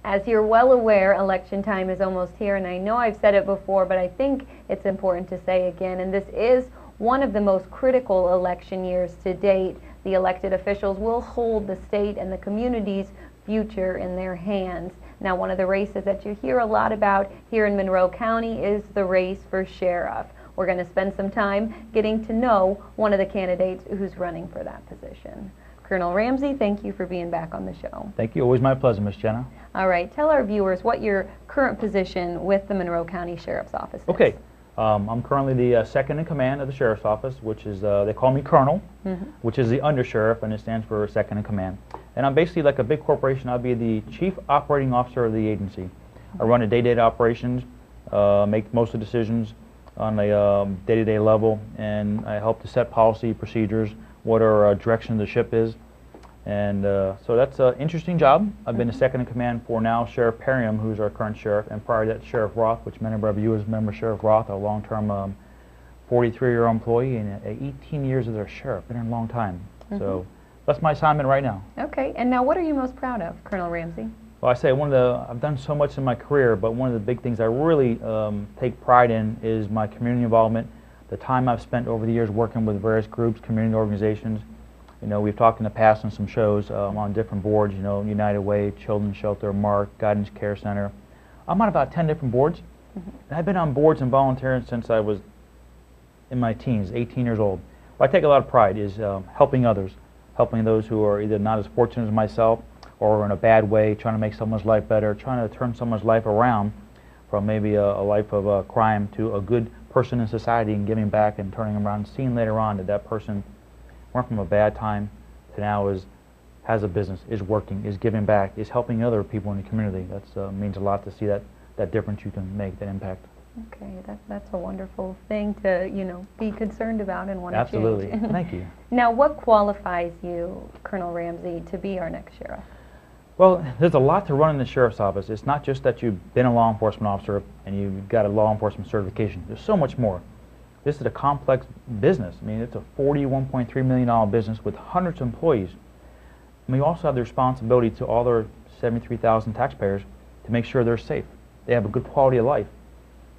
As you're well aware, election time is almost here, and I know I've said it before, but I think it's important to say again, and this is one of the most critical election years to date. The elected officials will hold the state and the community's future in their hands. Now, one of the races that you hear a lot about here in Monroe County is the race for sheriff. We're going to spend some time getting to know one of the candidates who's running for that position. Colonel Ramsay, thank you for being back on the show. Thank you. Always my pleasure, Miss Jenna. All right. Tell our viewers what your current position with the Monroe County Sheriff's Office is. Okay. I'm currently the second in command of the Sheriff's Office, which is, they call me Colonel, which is the Undersheriff, and it stands for second in command. And I'm basically like a big corporation. I'll be the Chief Operating Officer of the agency. I run the day-to-day operations, make most of the decisions on a day-to-day level, and I help to set policy, procedures, what our direction of the ship is. And so that's an interesting job. I've been the second in command for now Sheriff Perriam, who's our current sheriff, and prior to that Sheriff Roth, which many of you remember Sheriff Roth, a long-term 43-year employee and 18 years as our sheriff. Been here a long time. So that's my assignment right now. Okay, and now what are you most proud of, Colonel Ramsay? Well, I say I've done so much in my career, but one of the big things I really take pride in is my community involvement, the time I've spent over the years working with various groups, community organizations. You know, we've talked in the past on some shows on different boards, you know, United Way, Children's Shelter, MARC, Guidance Care Center. I'm on about 10 different boards. And I've been on boards and volunteering since I was in my teens, 18 years old. What I take a lot of pride is helping others, helping those who are either not as fortunate as myself or in a bad way, trying to make someone's life better, trying to turn someone's life around from maybe a life of crime to a good person in society and giving back and turning them around and seeing later on that that person went from a bad time to now has a business, is working, is giving back, is helping other people in the community. That means a lot to see that difference you can make, that impact. Okay, that's a wonderful thing to, you know, be concerned about and want to change. Absolutely. Thank you. Now, what qualifies you, Colonel Ramsay, to be our next sheriff? Well, there's a lot to run in the sheriff's office. It's not just that you've been a law enforcement officer and you've got a law enforcement certification. There's so much more. This is a complex business. I mean, it's a $41.3 million business with hundreds of employees. And we also have the responsibility to all their 73,000 taxpayers to make sure they're safe. They have a good quality of life,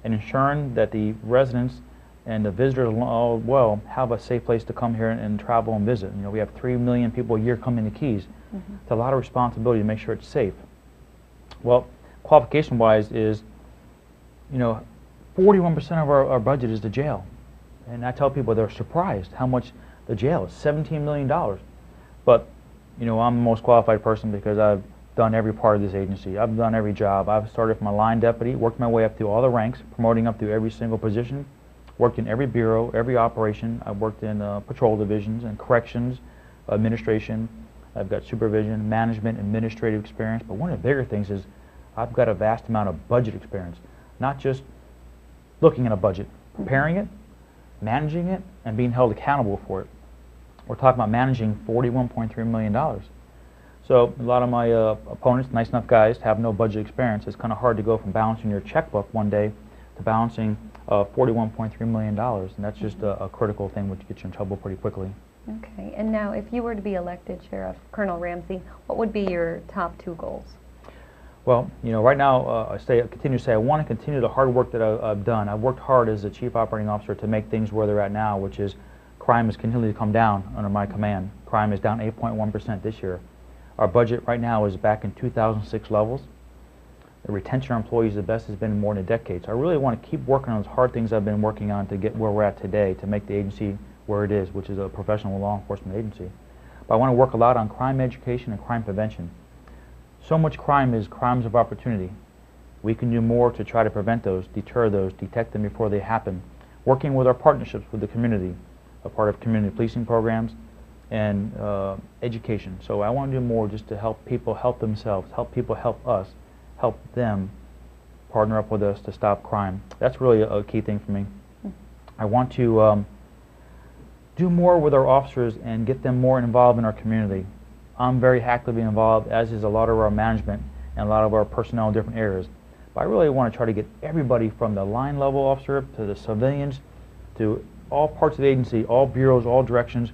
and ensuring that the residents and the visitors all well have a safe place to come here and travel and visit. You know, we have 3 million people a year coming to Keys. It's a lot of responsibility to make sure it's safe. Well, qualification-wise is, you know, 41% of our budget is the jail. And I tell people they're surprised how much the jail is, $17 million. But, you know, I'm the most qualified person because I've done every part of this agency. I've done every job. I've started from a line deputy, worked my way up through all the ranks, promoting up through every single position, worked in every bureau, every operation. I've worked in patrol divisions and corrections, administration. I've got supervision, management, administrative experience. But one of the bigger things is I've got a vast amount of budget experience, not just looking at a budget, preparing it, managing it, and being held accountable for it. We're talking about managing $41.3 million. So a lot of my opponents, nice enough guys, have no budget experience. It's kind of hard to go from balancing your checkbook one day to balancing $41.3 million, and that's just a critical thing which gets you in trouble pretty quickly. Okay, and now if you were to be elected Sheriff, Colonel Ramsay, what would be your top 2 goals? Well, you know, right now I continue to say I want to continue the hard work that I've done. I've worked hard as a Chief Operating Officer to make things where they're at now, which is crime has continually come down under my command. Crime is down 8.1% this year. Our budget right now is back in 2006 levels. The retention of employees is the best it's been in more than a decade. So I really want to keep working on those hard things I've been working on to get where we're at today, to make the agency where it is, which is a professional law enforcement agency. But I want to work a lot on crime education and crime prevention. So much crime is crimes of opportunity. We can do more to try to prevent those, deter those, detect them before they happen. Working with our partnerships with the community, a part of community policing programs, and education. So I want to do more just to help people help themselves, help people help us, help them partner up with us to stop crime. That's really a key thing for me. I want to do more with our officers and get them more involved in our community. I'm very actively involved, as is a lot of our management and a lot of our personnel in different areas. But I really want to try to get everybody from the line level officer to the civilians to all parts of the agency, all bureaus, all directions,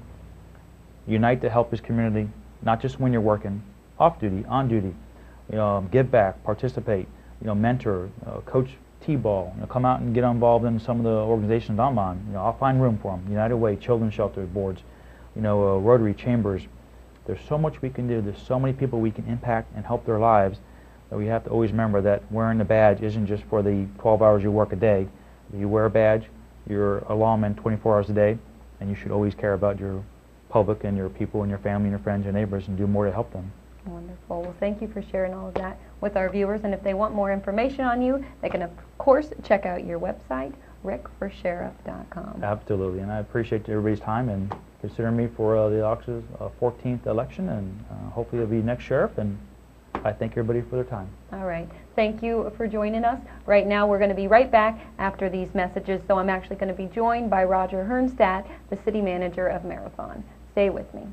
unite to help this community, not just when you're working, off duty, on duty. give back, participate, mentor, coach T-ball, come out and get involved in some of the organizations I'm on. I'll find room for them. United Way, Children's Shelter boards, Rotary Chambers. There's so much we can do. There's so many people we can impact and help their lives that we have to always remember that wearing the badge isn't just for the 12 hours you work a day. If you wear a badge, you're a lawman 24 hours a day, and you should always care about your public and your people and your family and your friends and neighbors and do more to help them. Wonderful. Well, thank you for sharing all of that with our viewers. And if they want more information on you, they can, of course, check out your website, rickforsheriff.com. Absolutely. And I appreciate everybody's time and considering me for the 14th election. And hopefully it'll be next sheriff. And I thank everybody for their time. All right. Thank you for joining us. Right now, we're going to be right back after these messages. So I'm actually going to be joined by Roger Hernstadt, the city manager of Marathon. Stay with me.